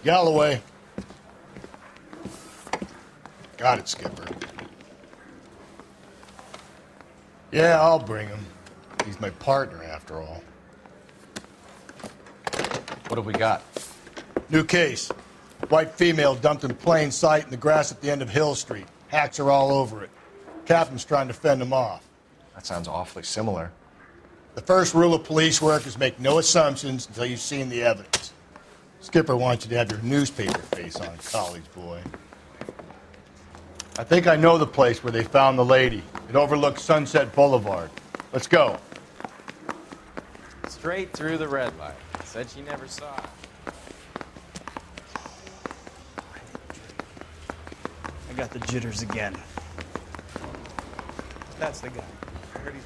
Galloway. Got it, Skipper. Yeah, I'll bring him. He's my partner, after all. What have we got? New case. White female dumped in plain sight in the grass at the end of Hill Street. Hacks are all over it. Captain's trying to fend them off. That sounds awfully similar. The first rule of police work is make no assumptions until you've seen the evidence. Skipper wants you to have your newspaper face on, college boy. I think I know the place where they found the lady. It overlooks Sunset Boulevard. Let's go. Straight through the red light. Said she never saw it. I got the jitters again. That's the guy. I heard he's...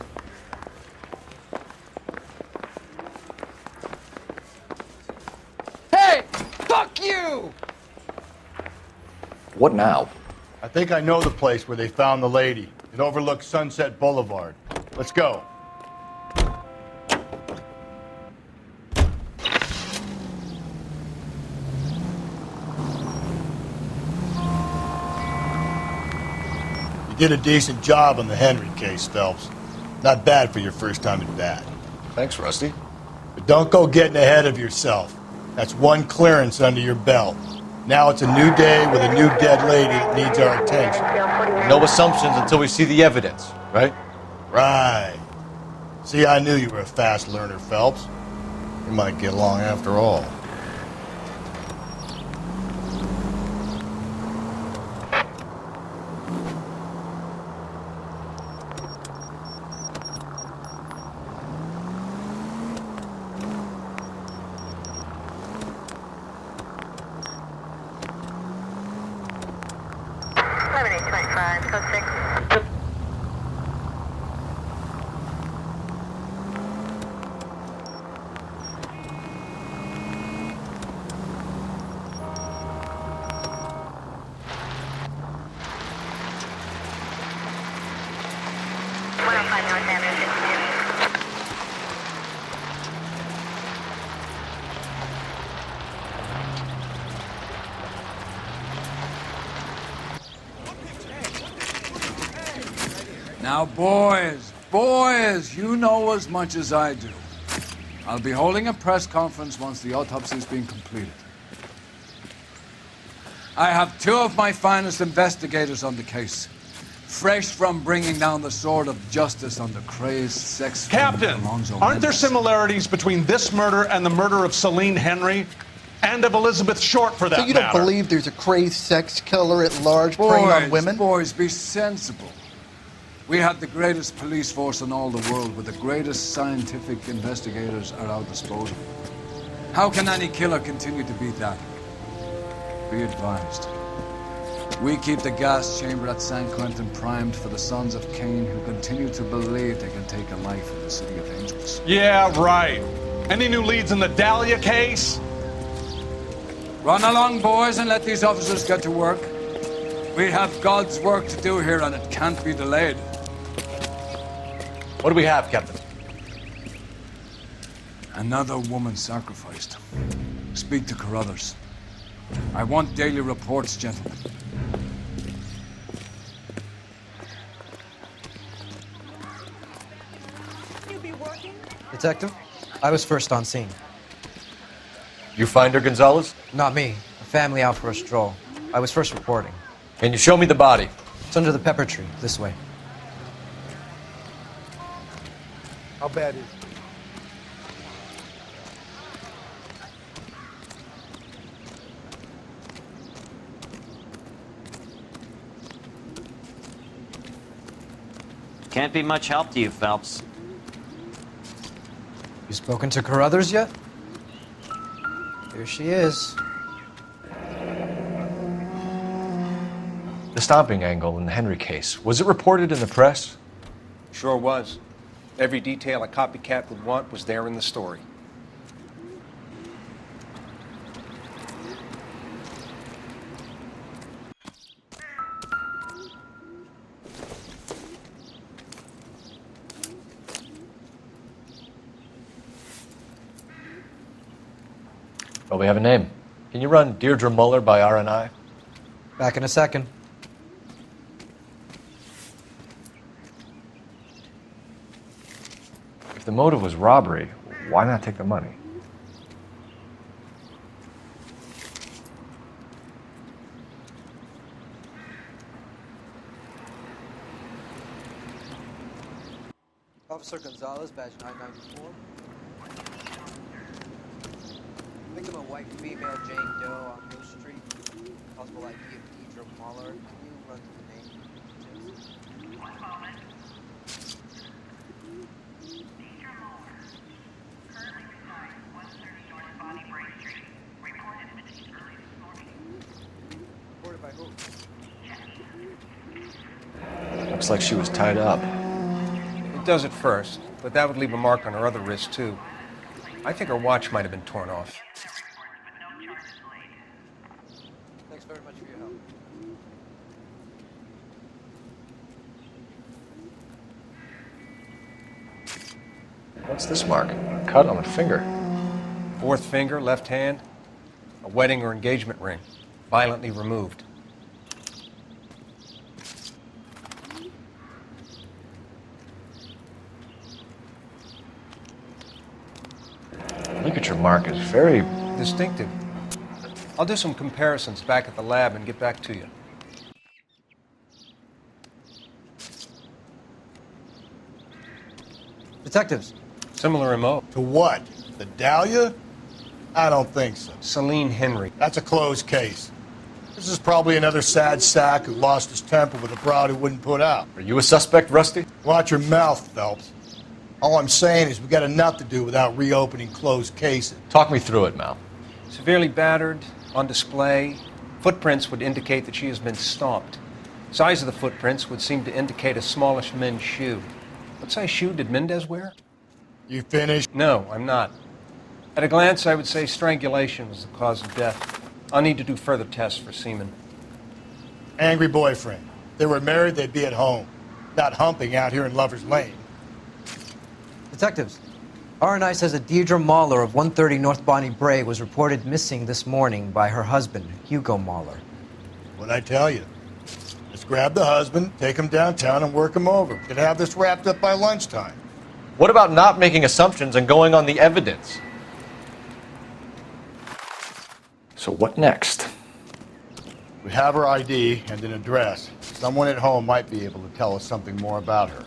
Hey! Fuck you! What now? I think I know the place where they found the lady. It overlooks Sunset Boulevard. Let's go. You did a decent job on the Henry case, Phelps. Not bad for your first time at bat. Thanks, Rusty. But don't go getting ahead of yourself. That's one clearance under your belt. Now it's a new day with a new dead lady that needs our attention. No assumptions until we see the evidence, right? Right. See, I knew you were a fast learner, Phelps. You might get along after all. Now, boys, you know as much as I do. I'll be holding a press conference once the autopsy's been completed. I have two of my finest investigators on the case, fresh from bringing down the sword of justice on the crazed sex Captain, aren't there similarities between this murder and the murder of Celine Henry and of Elizabeth Short, for that matter? So you don't believe there's a crazed sex killer at large preying on women? Boys, be sensible. We have the greatest police force in all the world, with the greatest scientific investigators at our disposal. How can any killer continue to be that? Be advised. We keep the gas chamber at San Quentin primed for the sons of Cain who continue to believe they can take a life in the City of Angels. Yeah, right. Any new leads in the Dahlia case? Run along, boys, and let these officers get to work. We have God's work to do here, and it can't be delayed. What do we have, Captain? Another woman sacrificed. Speak to Carruthers. I want daily reports, gentlemen. You be working? Detective, I was first on scene. You find her, Gonzalez? Not me. A family out for a stroll. I was first reporting. Can you show me the body? It's under the pepper tree, this way. How bad is it? Can't be much help to you, Phelps. Spoken to Carruthers yet? Here she is. The stomping angle in the Henry case, was it reported in the press? Sure was. Every detail a copycat would want was there in the story. Well, we have a name. Can you run Deirdre Muller by RNI? Back in a second. If the motive was robbery, why not take the money? Officer Gonzalez, badge 994. Victim a white female, Jane Doe on Mill Street. Possible ID of Deidre Muller. Can you run through the name? One moment. Deidre Muller, currently resides 130 North Bonnie Bray Street. Reported missing early this morning. Reported by who? Looks like she was tied up. It does at first, but that would leave a mark on her other wrist, too. I think her watch might have been torn off. Thanks very much for your help. What's this mark? Cut on the finger. Fourth finger, left hand, a wedding or engagement ring, violently removed. Ligature mark is very... Distinctive. I'll do some comparisons back at the lab and get back to you. Detectives. Similar MO. To what? The Dahlia? I don't think so. Celine Henry. That's a closed case. This is probably another sad sack who lost his temper with a broad who wouldn't put out. Are you a suspect, Rusty? Watch your mouth, Phelps. All I'm saying is we got enough to do without reopening closed cases. Talk me through it, Mal. Severely battered, on display. Footprints would indicate that she has been stomped. Size of the footprints would seem to indicate a smallish men's shoe. What size shoe did Mendez wear? You finished? No, I'm not. At a glance, I would say strangulation was the cause of death. I'll need to do further tests for semen. Angry boyfriend. If they were married, they'd be at home, not humping out here in Lover's Lane. Detectives. RNI says that Deidre Muller of 130 North Bonnie Bray was reported missing this morning by her husband, Hugo Muller. What'd I tell you? Let's grab the husband, take him downtown, and work him over. Could have this wrapped up by lunchtime. What about not making assumptions and going on the evidence? So what next? We have her ID and an address. Someone at home might be able to tell us something more about her.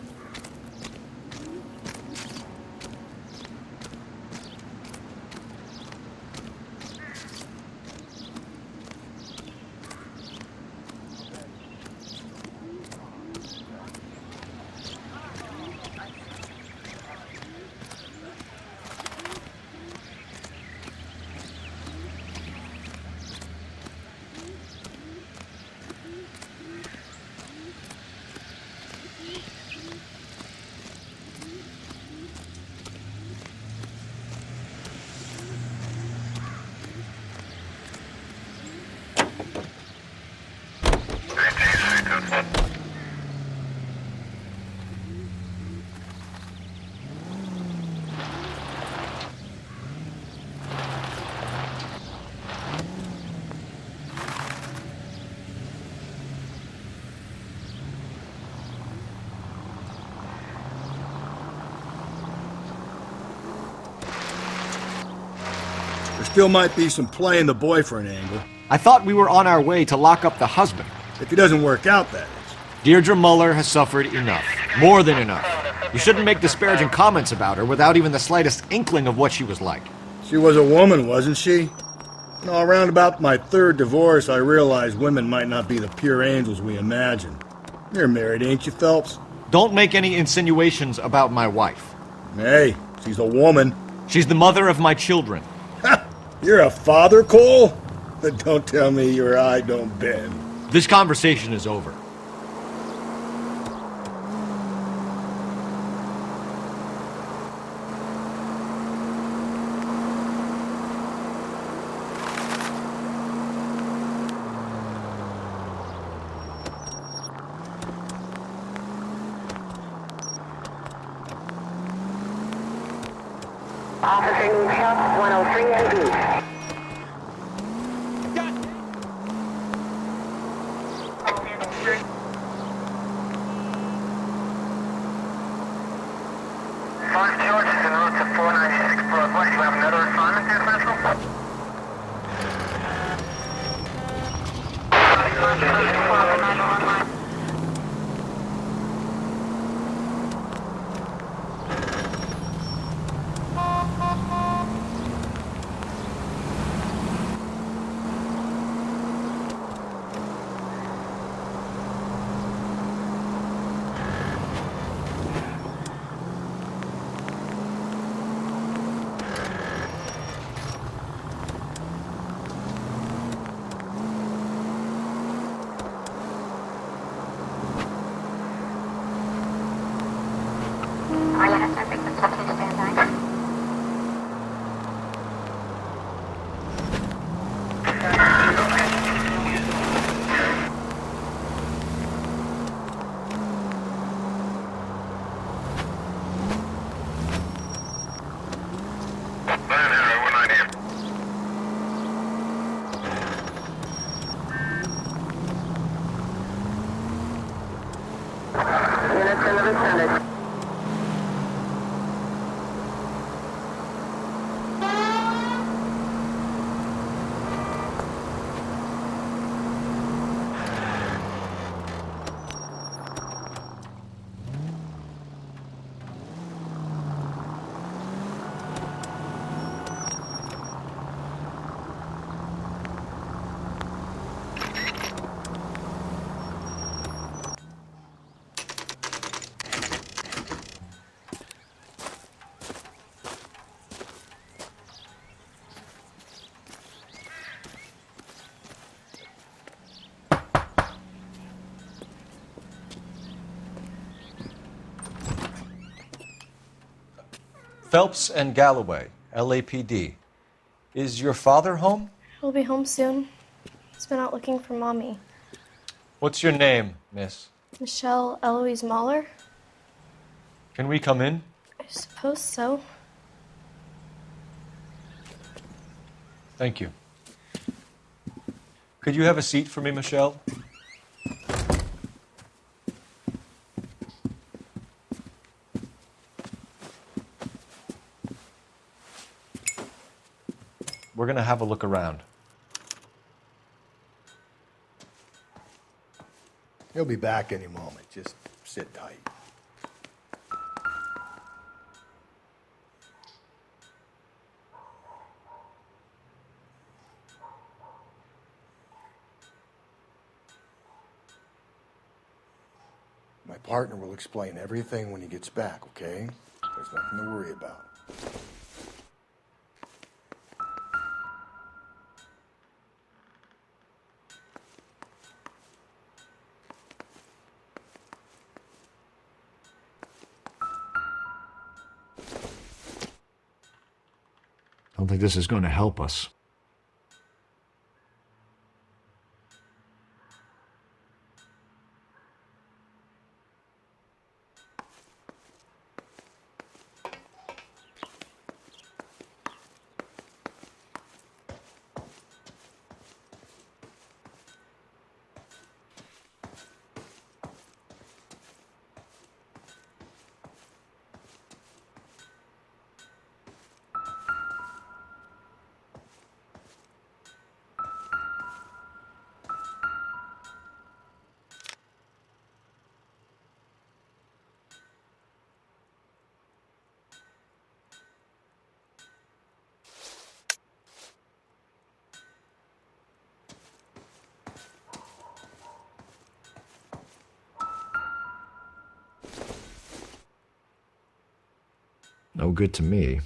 There still might be some playing the boyfriend angle. I thought we were on our way to lock up the husband. If he doesn't work out, that is. Deirdre Muller has suffered enough. More than enough. You shouldn't make disparaging comments about her without even the slightest inkling of what she was like. She was a woman, wasn't she? You know, around about my third divorce, I realized women might not be the pure angels we imagine. You're married, ain't you, Phelps? Don't make any insinuations about my wife. Hey, she's a woman. She's the mother of my children. You're a father, Cole? Don't tell me your eye don't bend. This conversation is over. Officer needs help, 103 AD. Fox George is en route to 496 Broadway. You have another assignment there, Central? Units in the vicinity. Phelps and Galloway, LAPD. Is your father home? He'll be home soon. He's been out looking for Mommy. What's your name, miss? Michelle Eloise Mahler? Can we come in? I suppose so. Thank you. Could you have a seat for me, Michelle? We're going to have a look around. He'll be back any moment. Just sit tight. My partner will explain everything when he gets back, okay? There's nothing to worry about. I don't think this is going to help us. No good to me.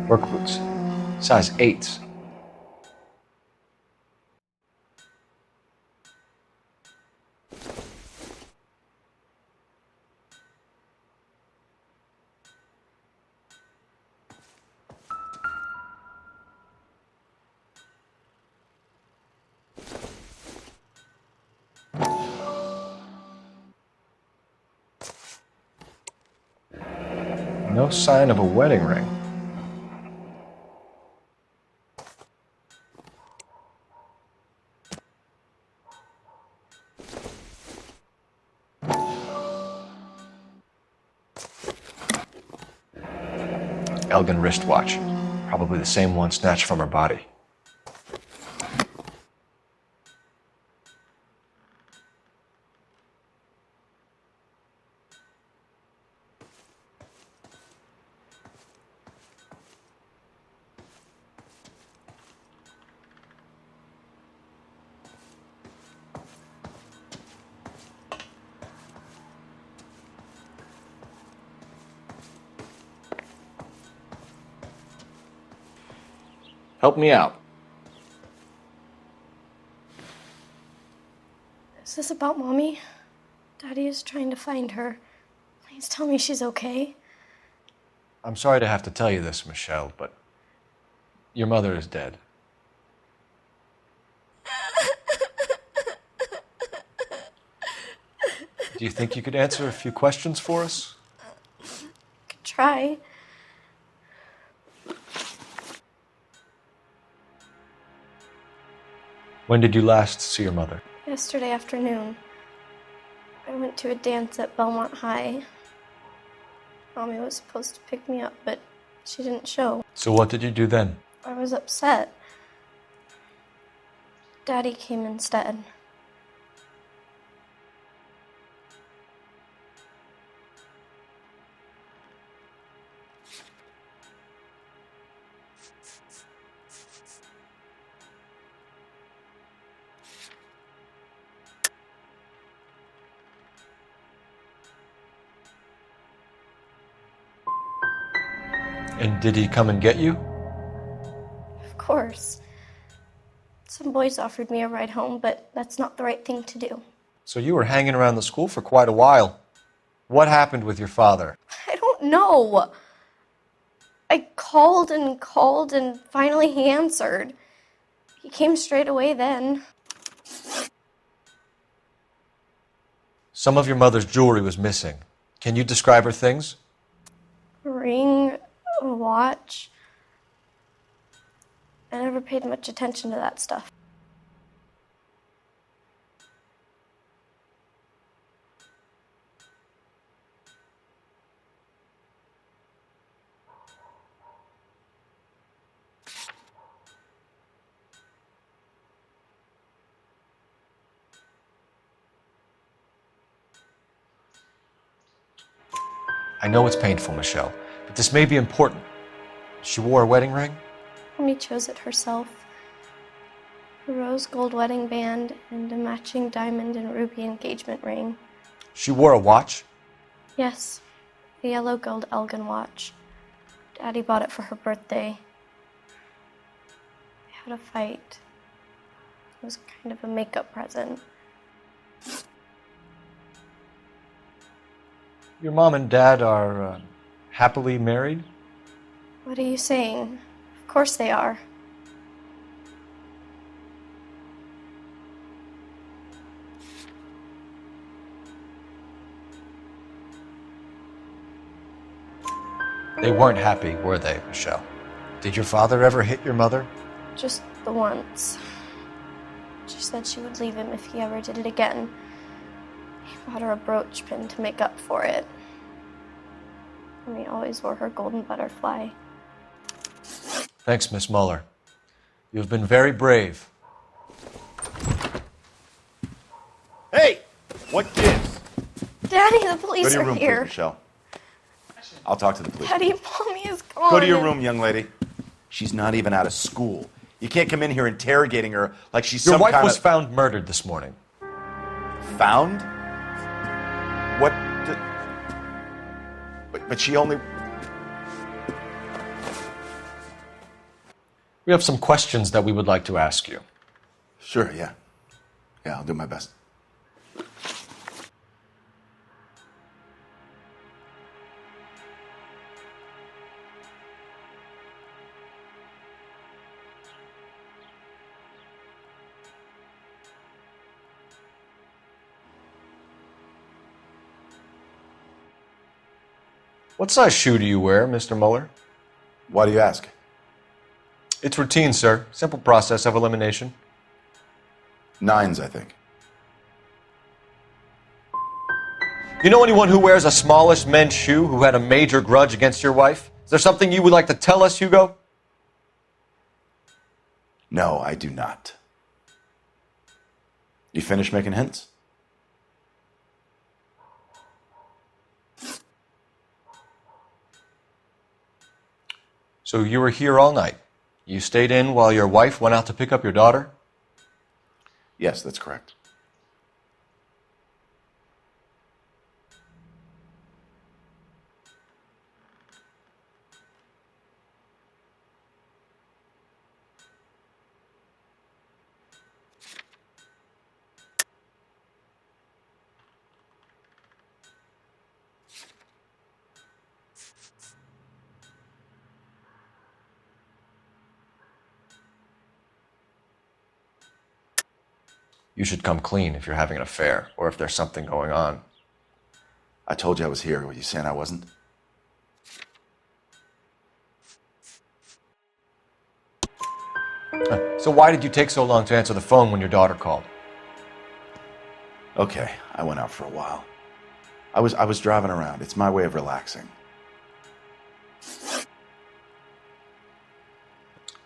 Work boots. Size 8s. No sign of a wedding ring. Elgin wristwatch. Probably the same one snatched from her body. Help me out. Is this about Mommy? Daddy is trying to find her. Please tell me she's okay. I'm sorry to have to tell you this, Michelle, but your mother is dead. Do you think you could answer a few questions for us? Could try. When did you last see your mother? Yesterday afternoon, I went to a dance at Belmont High. Mommy was supposed to pick me up, but she didn't show. So what did you do then? I was upset. Daddy came instead. And did he come and get you? Of course. Some boys offered me a ride home, but that's not the right thing to do. So you were hanging around the school for quite a while. What happened with your father? I don't know. I called and finally he answered. He came straight away then. Some of your mother's jewelry was missing. Can you describe her things? A ring, a watch. I never paid much attention to that stuff. I know it's painful, Michelle, but this may be important. She wore a wedding ring? Mommy chose it herself. A rose gold wedding band and a matching diamond and ruby engagement ring. She wore a watch? Yes, a yellow gold Elgin watch. Daddy bought it for her birthday. They had a fight. It was kind of a makeup present. Your mom and dad are happily married? What are you saying? Of course they are. They weren't happy, were they, Michelle? Did your father ever hit your mother? Just the once. She said she would leave him if he ever did it again. He bought her a brooch pin to make up for it. And he always wore her golden butterfly. Thanks, Miss Muller. You've been very brave. Hey! What gives? Daddy, the police Go to your are room, here. please, Michelle. I'll talk to the police. Daddy, Mommy is gone. Go to your room, young lady. She's not even out of school. You can't come in here interrogating her like she's Your some wife kind was of... found murdered this morning. Found? What? But she only... We have some questions that we would like to ask you. Sure, yeah. Yeah, I'll do my best. What size shoe do you wear, Mr. Mueller? Why do you ask? It's routine, sir. Simple process of elimination. 9s, I think. You know anyone who wears a smallish men's shoe who had a major grudge against your wife? Is there something you would like to tell us, Hugo? No, I do not. You finished making hints? So you were here all night. You stayed in while your wife went out to pick up your daughter? Yes, that's correct. You should come clean if you're having an affair or if there's something going on. I told you I was here. Were you saying I wasn't? So why did you take so long to answer the phone when your daughter called? Okay, I went out for a while. I was driving around. It's my way of relaxing.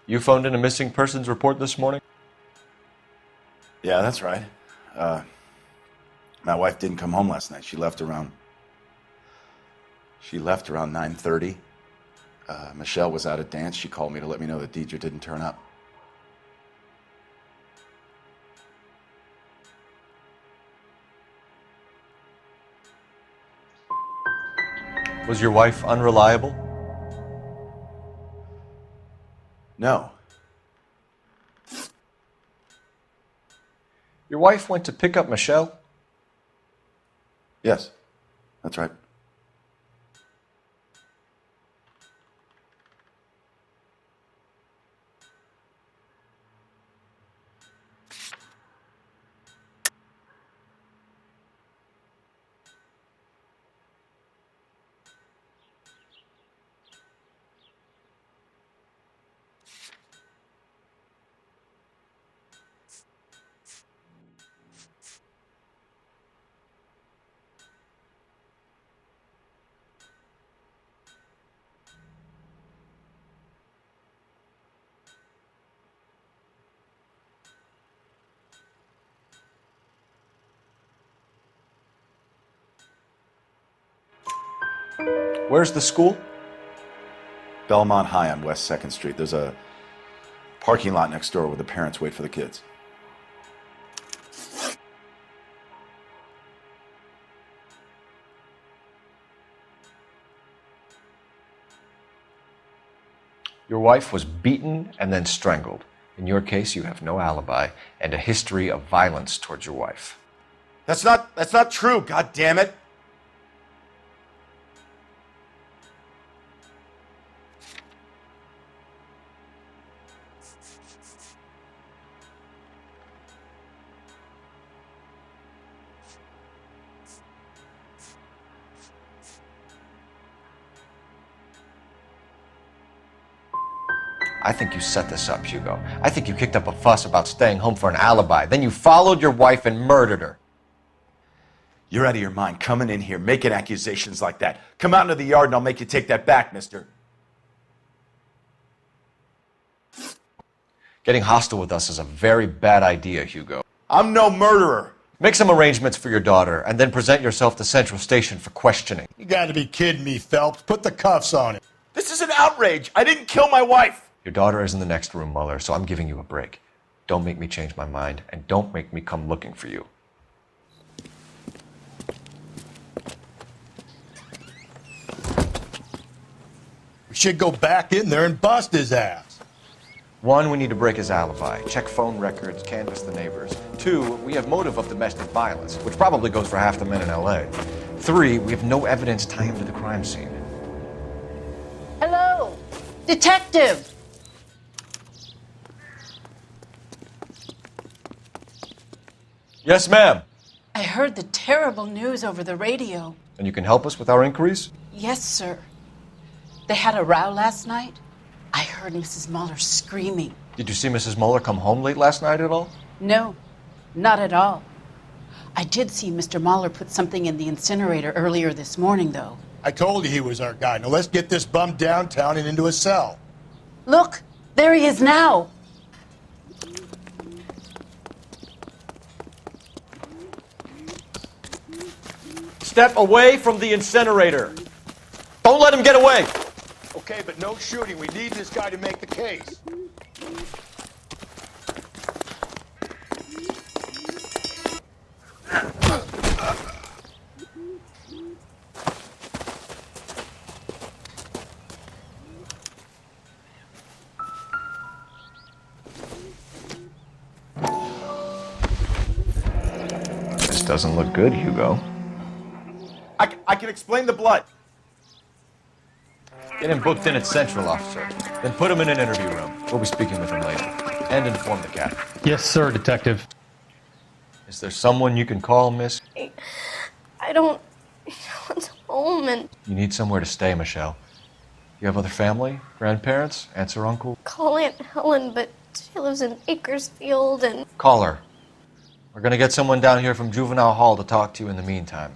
You phoned in a missing persons report this morning? Yeah, that's right. My wife didn't come home last night. She left around 9:30. Michelle was out at dance. She called me to let me know that Deidre didn't turn up. Was your wife unreliable? No. Your wife went to pick up Michelle? Yes, that's right. Where's the school? Belmont High on West 2nd Street. There's a parking lot next door where the parents wait for the kids. Your wife was beaten and then strangled. In your case, you have no alibi and a history of violence towards your wife. That's not true, God damn it. I think you set this up, Hugo. I think you kicked up a fuss about staying home for an alibi. Then you followed your wife and murdered her. You're out of your mind coming in here making accusations like that. Come out into the yard and I'll make you take that back, mister. Getting hostile with us is a very bad idea, Hugo. I'm no murderer. Make some arrangements for your daughter and then present yourself to Central Station for questioning. You gotta be kidding me, Phelps. Put the cuffs on him. This is an outrage. I didn't kill my wife. Your daughter is in the next room, Mueller, so I'm giving you a break. Don't make me change my mind, and don't make me come looking for you. We should go back in there and bust his ass. 1, we need to break his alibi. Check phone records, canvass the neighbors. 2, we have motive of domestic violence, which probably goes for half the men in LA. 3, we have no evidence tying him to the crime scene. Hello, detective. Yes, ma'am. I heard the terrible news over the radio. And you can help us with our inquiries? Yes, sir. They had a row last night. I heard Mrs. Muller screaming. Did you see Mrs. Muller come home late last night at all? No, not at all. I did see Mr. Muller put something in the incinerator earlier this morning, though. I told you he was our guy. Now let's get this bum downtown and into a cell. Look, there he is now. Step away from the incinerator. Don't let him get away. Okay, but no shooting. We need this guy to make the case. This doesn't look good, Hugo. I can explain the blood. Get him booked in at Central, officer. Then put him in an interview room. We'll be speaking with him later. And inform the captain. Yes, sir, Detective. Is there someone you can call, miss? I don't want home, and You need somewhere to stay, Michelle. You have other family? Grandparents? Aunts or uncle? call Aunt Helen, but she lives in Bakersfield, and Call her. We're gonna get someone down here from Juvenile Hall to talk to you in the meantime.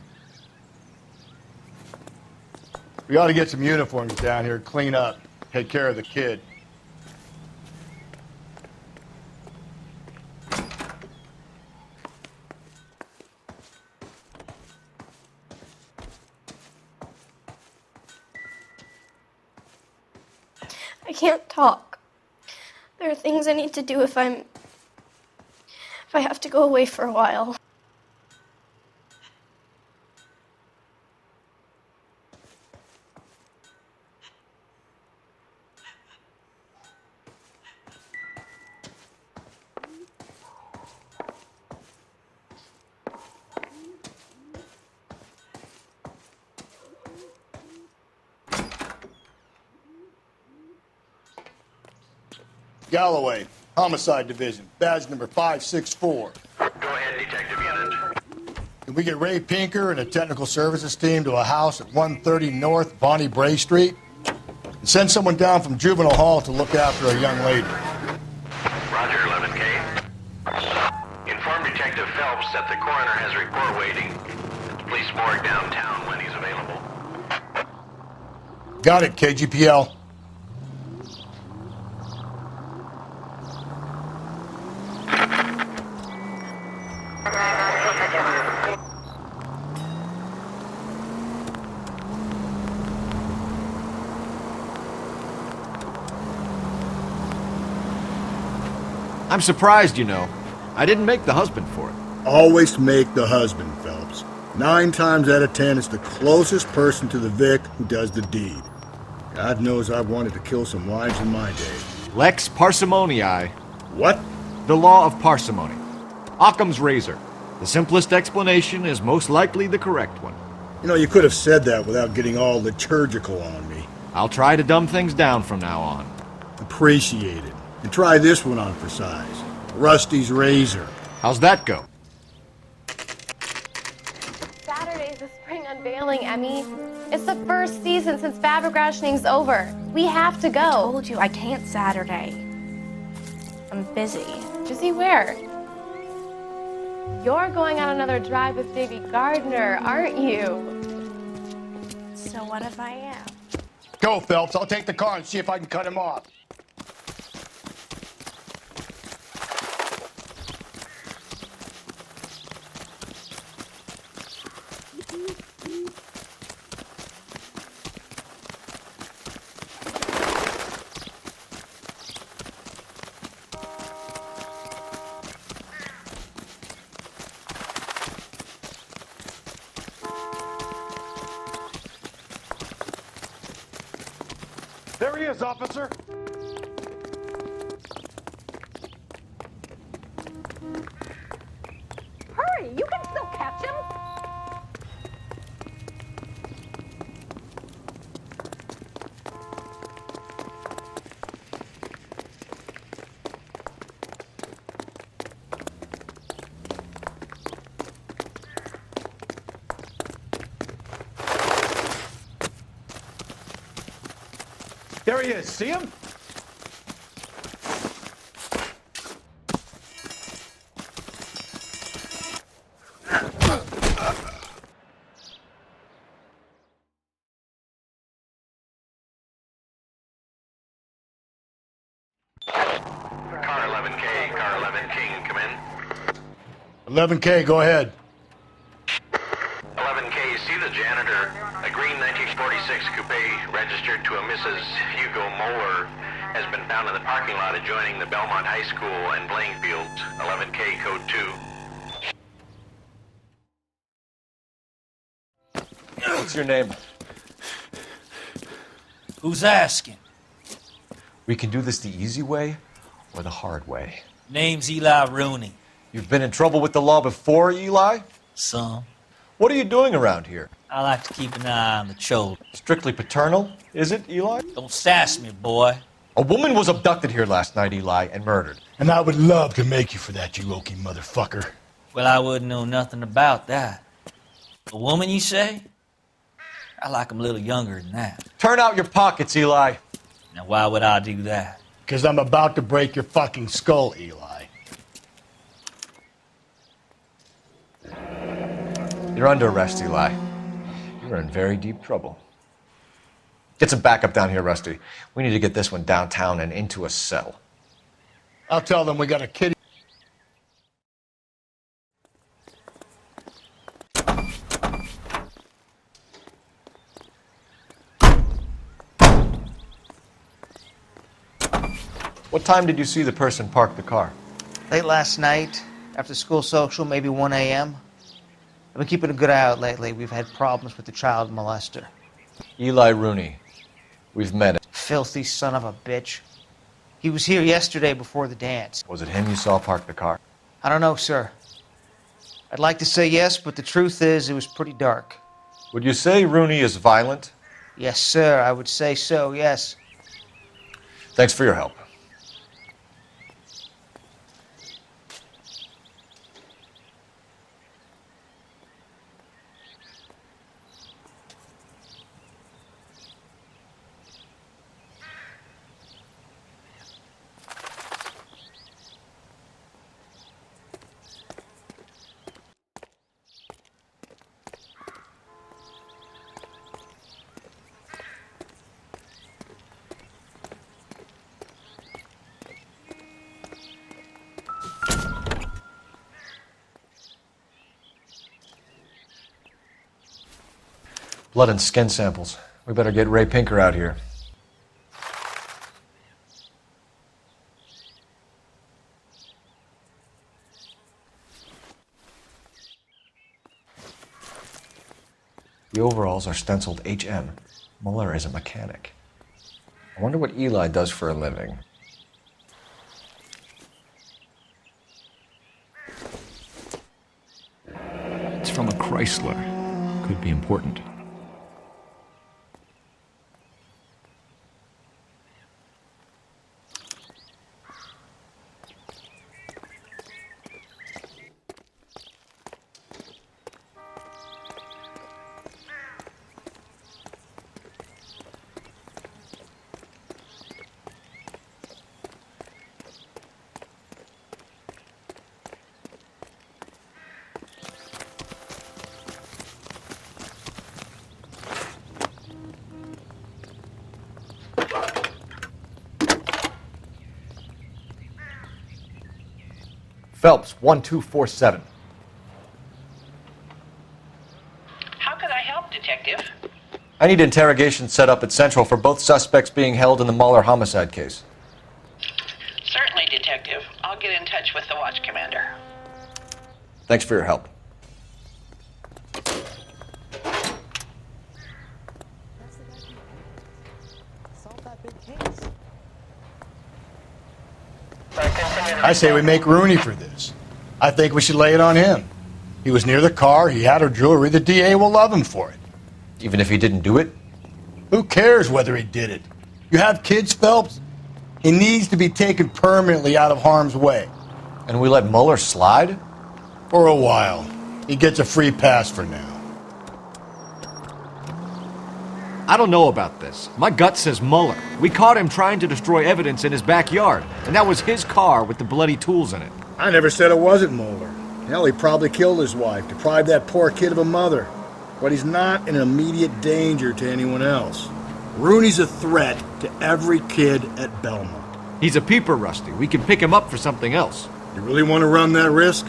We ought to get some uniforms down here, clean up, take care of the kid. I can't talk. There are things I need to do if I have to go away for a while. Galloway, Homicide Division, badge number 564. Go ahead, Detective Unit. Can we get Ray Pinker and a technical services team to a house at 130 North Bonnie Bray Street? And send someone down from Juvenile Hall to look after a young lady. Roger, 11K. Inform Detective Phelps that the coroner has a report waiting at the police morgue downtown when he's available. Got it, KGPL. I'm surprised, you know. I didn't make the husband for it. Always make the husband, Phelps. 9 times out of 10, it's the closest person to the Vic who does the deed. God knows I've wanted to kill some wives in my day. Lex parsimoniae. What? The law of parsimony. Occam's razor. The simplest explanation is most likely the correct one. You know, you could have said that without getting all liturgical on me. I'll try to dumb things down from now on. Appreciate it. And try this one on for size. Rusty's Razor. How's that go? Saturday's the spring unveiling, Emmy. It's the first season since fabric rationing's over. We have to go. I told you I can't Saturday. I'm busy. Busy where? You're going on another drive with Davy Gardner, aren't you? So what if I am? Go, Phelps. I'll take the car and see if I can cut him off. There he is, officer. There he is. See him? Car 11K, Car 11 King, come in. 11K, go ahead. 11K, see the janitor. A green 1946 coupe registered to a Mrs. Hugo Moeller has been found in the parking lot adjoining the Belmont High School and playing fields. 11K, code 2. What's your name? Who's asking? We can do this the easy way or the hard way. Name's Eli Rooney. You've been in trouble with the law before, Eli? Some. What are you doing around here? I like to keep an eye on the children. Strictly paternal, is it, Eli? Don't sass me, boy. A woman was abducted here last night, Eli, and murdered. And I would love to make you for that, you oaky motherfucker. Well, I wouldn't know nothing about that. A woman, you say? I like 'em a little younger than that. Turn out your pockets, Eli. Now, why would I do that? Because I'm about to break your fucking skull, Eli. You're under arrest, Eli. You're in very deep trouble. Get some backup down here, Rusty. We need to get this one downtown and into a cell. I'll tell them we got a kitty. What time did you see the person park the car? Late last night, after school social, maybe 1 a.m. I've been keeping a good eye out lately. We've had problems with the child molester. Eli Rooney. We've met him. Filthy son of a bitch. He was here yesterday before the dance. Was it him you saw park the car? I don't know, sir. I'd like to say yes, but the truth is it was pretty dark. Would you say Rooney is violent? Yes, sir. I would say so, yes. Thanks for your help. Blood and skin samples. We better get Ray Pinker out here. The overalls are stenciled HM. Mueller is a mechanic. I wonder what Eli does for a living. It's from a Chrysler. Could be important. Phelps, 1247. How can I help, Detective? I need interrogation set up at Central for both suspects being held in the Mahler homicide case. Certainly, Detective. I'll get in touch with the watch commander. Thanks for your help. I say we make Rooney for this. I think we should lay it on him. He was near the car, he had her jewelry, the DA will love him for it. Even if he didn't do it? Who cares whether he did it? You have kids, Phelps? He needs to be taken permanently out of harm's way. And we let Mueller slide? For a while. He gets a free pass for now. I don't know about this. My gut says Mueller. We caught him trying to destroy evidence in his backyard, and that was his car with the bloody tools in it. I never said it wasn't Mueller. Hell, he probably killed his wife, deprived that poor kid of a mother. But he's not an immediate danger to anyone else. Rooney's a threat to every kid at Belmont. He's a peeper, Rusty. We can pick him up for something else. You really want to run that risk?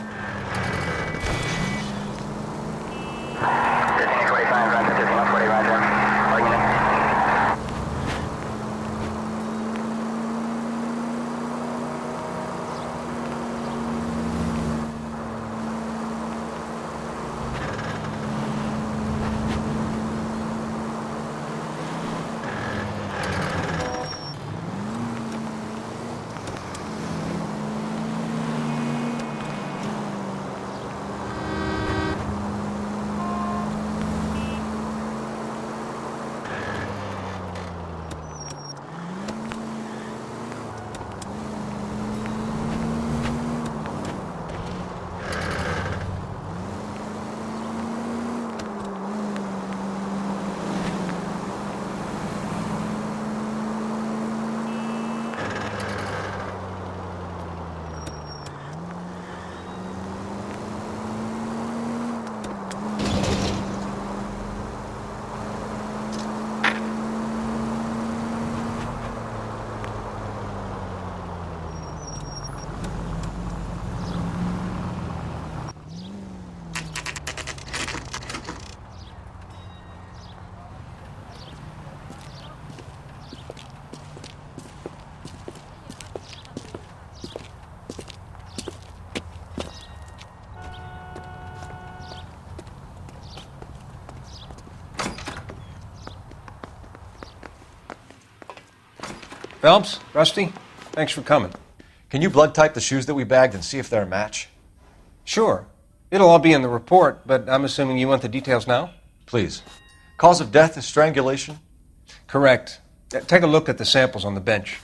Phelps, Rusty, thanks for coming. Can you blood type the shoes that we bagged and see if they're a match? Sure. It'll all be in the report, but I'm assuming you want the details now? Please. Cause of death is strangulation? Correct. Take a look at the samples on the bench.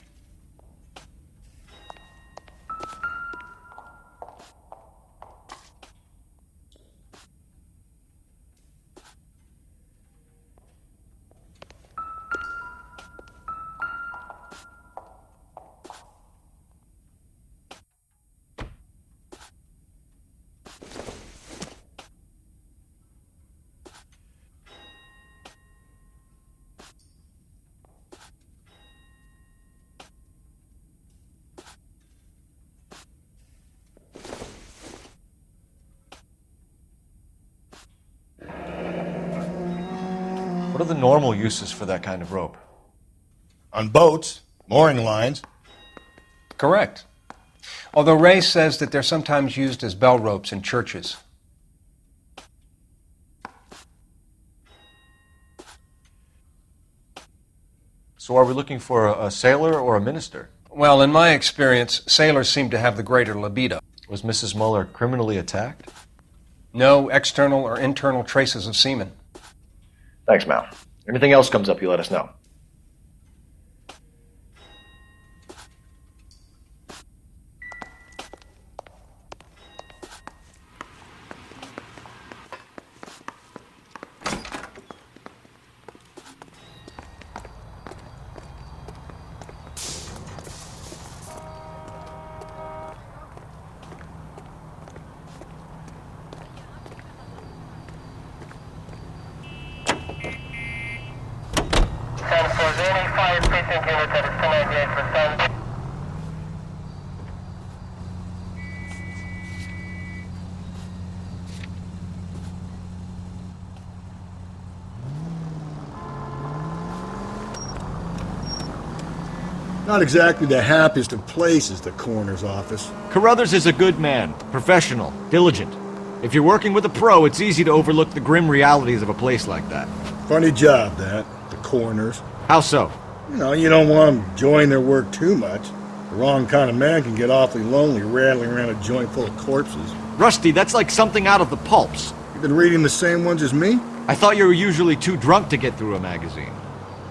What are the normal uses for that kind of rope? On boats, mooring lines. Correct. Although Ray says that they're sometimes used as bell ropes in churches. So are we looking for a sailor or a minister? Well, in my experience, sailors seem to have the greater libido. Was Mrs. Mueller criminally attacked? No external or internal traces of semen. Thanks, Mal. Anything else comes up, you let us know. Not exactly the happiest of places, the coroner's office. Carruthers is a good man, professional, diligent. If you're working with a pro, it's easy to overlook the grim realities of a place like that. Funny job, that. The coroner's. How so? You know, you don't want them enjoying their work too much. The wrong kind of man can get awfully lonely rattling around a joint full of corpses. Rusty, that's like something out of the pulps. You've been reading the same ones as me? I thought you were usually too drunk to get through a magazine.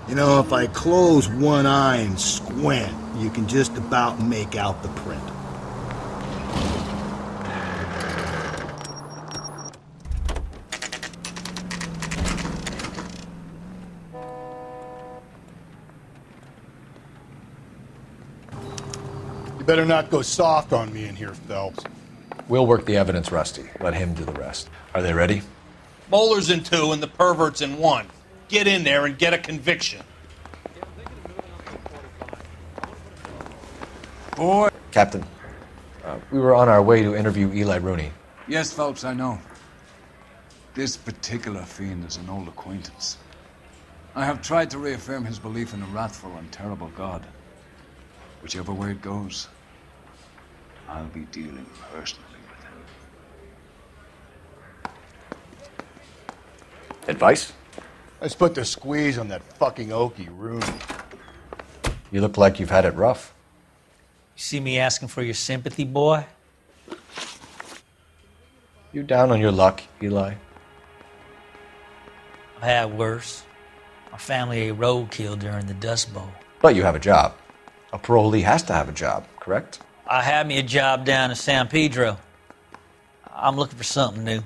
You know, if I close one eye and squint, you can just about make out the print. You better not go soft on me in here, Phelps. We'll work the evidence, Rusty. Let him do the rest. Are they ready? Moeller's in 2 and the pervert's in 1. Get in there and get a conviction. Boy. Captain, we were on our way to interview Eli Rooney. Yes, Phelps, I know. This particular fiend is an old acquaintance. I have tried to reaffirm his belief in a wrathful and terrible God. Whichever way it goes, I'll be dealing personally with him. Advice? Let's put the squeeze on that fucking Okie Rooney. You look like you've had it rough. You see me asking for your sympathy, boy? You down on your luck, Eli? I've had worse. My family ate roadkill during the Dust Bowl. But you have a job. A parolee has to have a job, correct? I had me a job down in San Pedro. I'm looking for something new.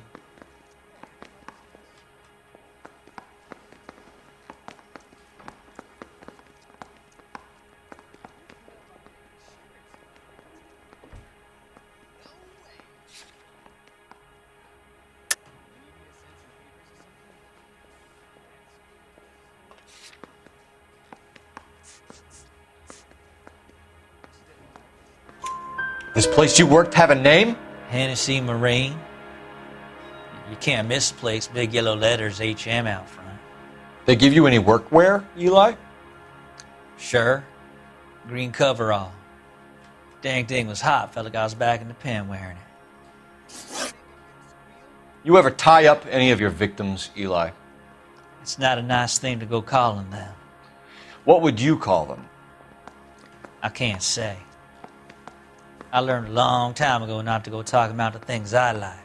This place you worked have a name? Hennessy Marine. You can't miss the place. Big yellow letters, HM out front. They give you any workwear, Eli? Sure. Green coverall. Dang thing was hot. Felt like I was back in the pen wearing it. You ever tie up any of your victims, Eli? It's not a nice thing to go calling them. What would you call them? I can't say. I learned a long time ago not to go talking about the things I like.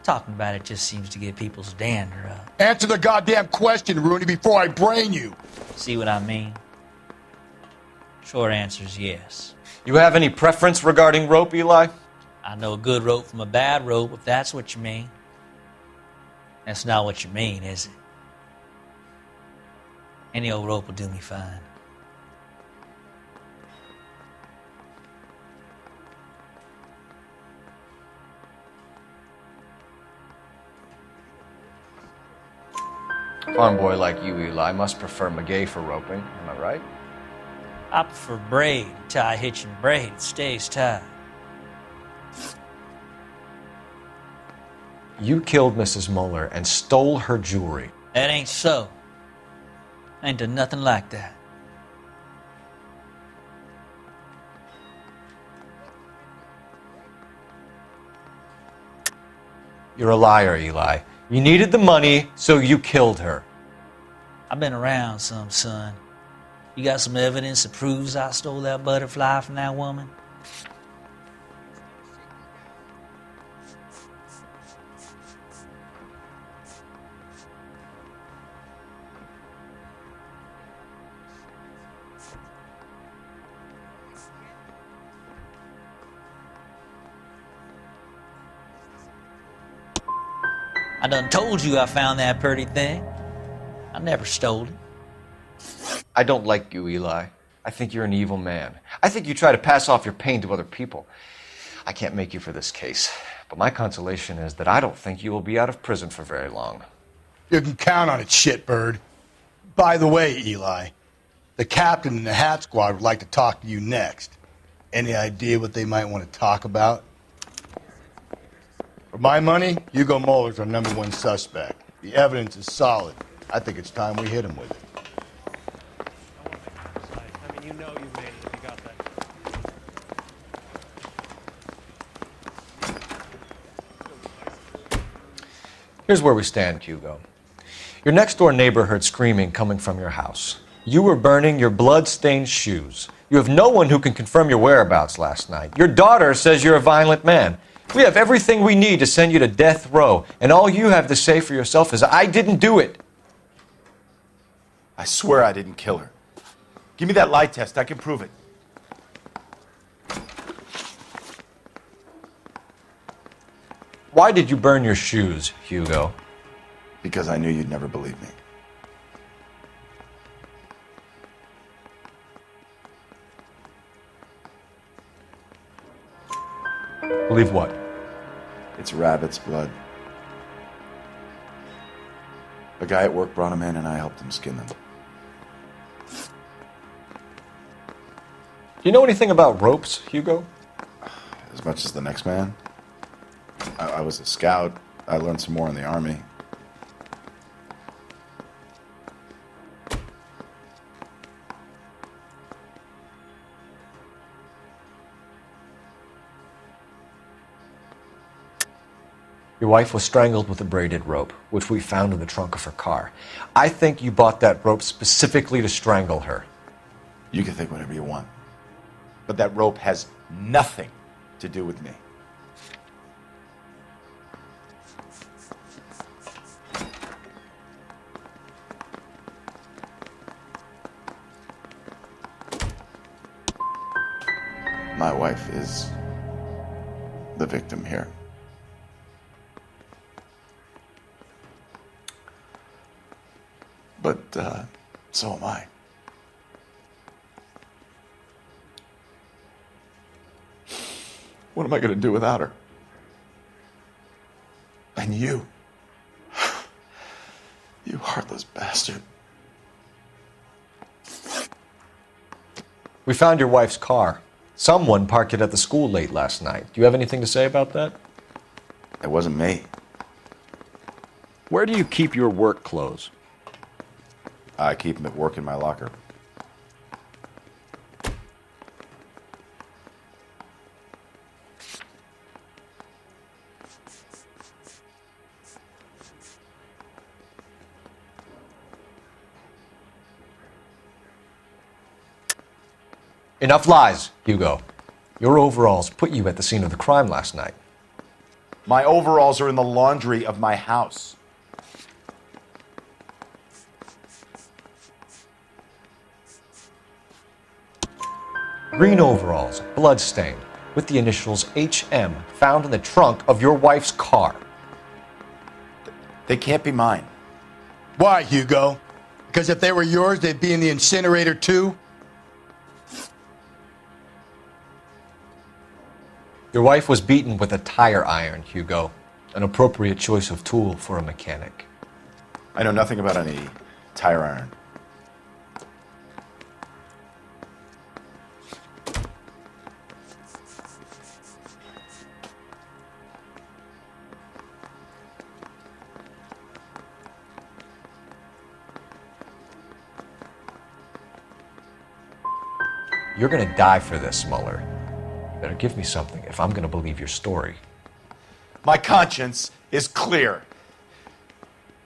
Talking about it just seems to get people's dander up. Answer the goddamn question, Rooney, before I brain you. See what I mean? Short answer is yes. You have any preference regarding rope, Eli? I know a good rope from a bad rope, if that's what you mean. That's not what you mean, is it? Any old rope will do me fine. Farm boy like you, Eli, must prefer Magay for roping. Am I right? I prefer braid. Tie, hitch, and braid. It stays tied. You killed Mrs. Moeller and stole her jewelry. That ain't so. I ain't done nothing like that. You're a liar, Eli. You needed the money, so you killed her. I've been around some, son. You got some evidence that proves I stole that butterfly from that woman? I done told you I found that pretty thing. I never stole it. I don't like you, Eli. I think you're an evil man. I think you try to pass off your pain to other people. I can't make you for this case, but my consolation is that I don't think you will be out of prison for very long. You can count on it, shitbird. By the way, Eli, the captain and the Hat Squad would like to talk to you next. Any idea what they might want to talk about? For my money, Hugo Moeller's our #1 suspect. The evidence is solid. I think it's time we hit him with it. I mean, you know you made it if you got that. Here's where we stand, Hugo. Your next-door neighbor heard screaming coming from your house. You were burning your blood-stained shoes. You have no one who can confirm your whereabouts last night. Your daughter says you're a violent man. We have everything we need to send you to death row, and all you have to say for yourself is, I didn't do it. I swear I didn't kill her. Give me that lie test. I can prove it. Why did you burn your shoes, Hugo? Because I knew you'd never believe me. Believe what? It's rabbit's blood. A guy at work brought him in and I helped him skin them. Do you know anything about ropes, Hugo? As much as the next man. I was a scout. I learned some more in the army. Your wife was strangled with a braided rope, which we found in the trunk of her car. I think you bought that rope specifically to strangle her. You can think whatever you want. But that rope has nothing to do with me. My wife is the victim here. But so am I. What am I going to do without her? And you. You heartless bastard. We found your wife's car. Someone parked it at the school late last night. Do you have anything to say about that? It wasn't me. Where do you keep your work clothes? I keep them at work in my locker. Enough lies, Hugo. Your overalls put you at the scene of the crime last night. My overalls are in the laundry of my house. Green overalls, bloodstained, with the initials HM found in the trunk of your wife's car. They can't be mine. Why, Hugo? Because if they were yours, they'd be in the incinerator too? Your wife was beaten with a tire iron, Hugo. An appropriate choice of tool for a mechanic. I know nothing about any tire iron. You're gonna die for this, Mueller. Better give me something if I'm gonna believe your story. My conscience is clear.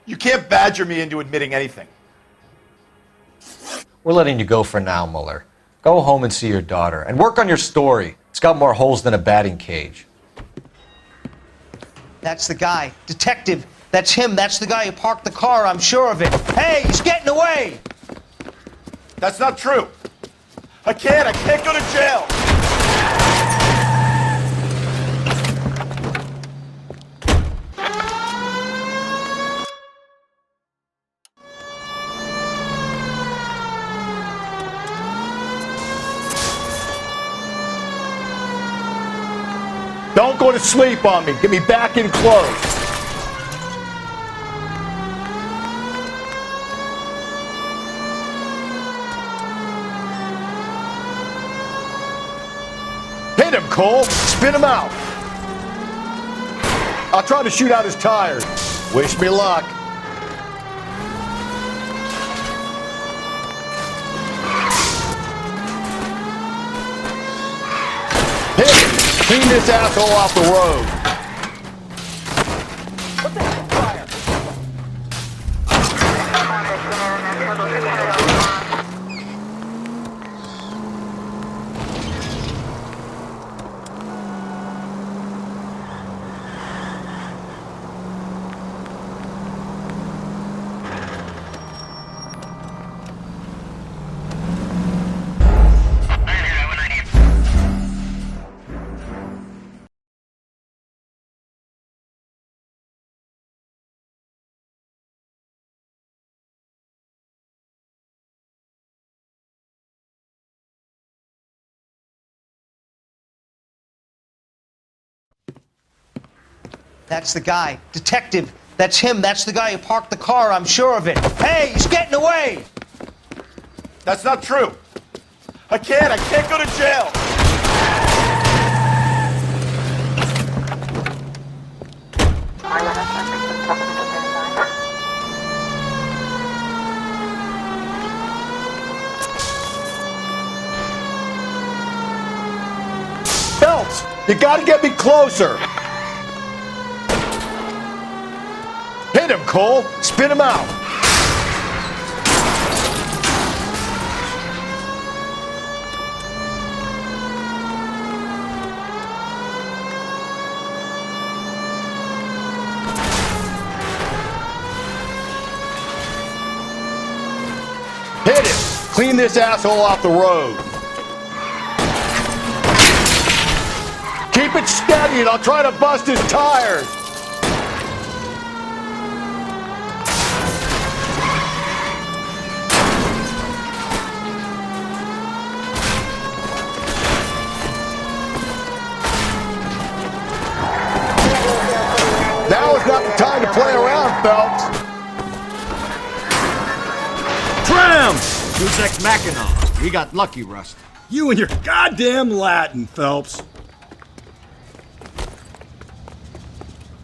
You can't badger me into admitting anything. We're letting you go for now, Mueller. Go home and see your daughter, and work on your story. It's got more holes than a batting cage. That's the guy. Detective. That's him. That's the guy who parked the car. I'm sure of it. Hey, he's getting away! That's not true. I can't go to jail. Don't go to sleep on me. Get me back in clothes. Hit him, Cole. Spin him out. I'll try to shoot out his tires. Wish me luck. Hit him. Clean this asshole off the road. That's the guy. Detective, that's him. That's the guy who parked the car, I'm sure of it. Hey, he's getting away! That's not true. I can't go to jail. Phelps, you gotta get me closer. Hit him, Cole. Spin him out. Hit him. Clean this asshole off the road. Keep it steady and I'll try to bust his tires. Now is not the time to play around, Phelps. Tram! Deus Ex Machina. We got lucky, Rust. You and your goddamn Latin, Phelps.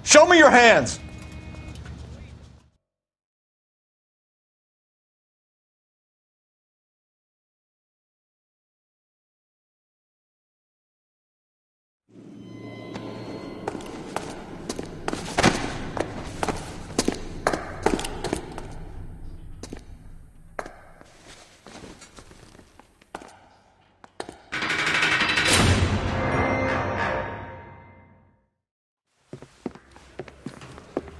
Show me your hands!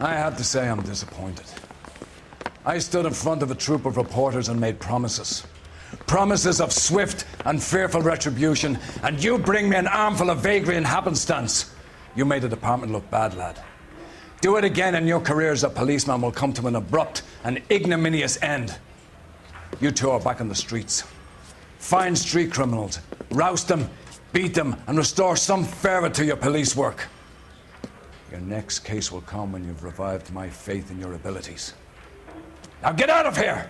I have to say I'm disappointed. I stood in front of a troop of reporters and made promises. Promises of swift and fearful retribution, and you bring me an armful of vagary and happenstance. You made the department look bad, lad. Do it again and your career as a policeman will come to an abrupt and ignominious end. You two are back on the streets. Find street criminals, roust them, beat them, and restore some fervor to your police work. Your next case will come when you've revived my faith in your abilities. Now get out of here!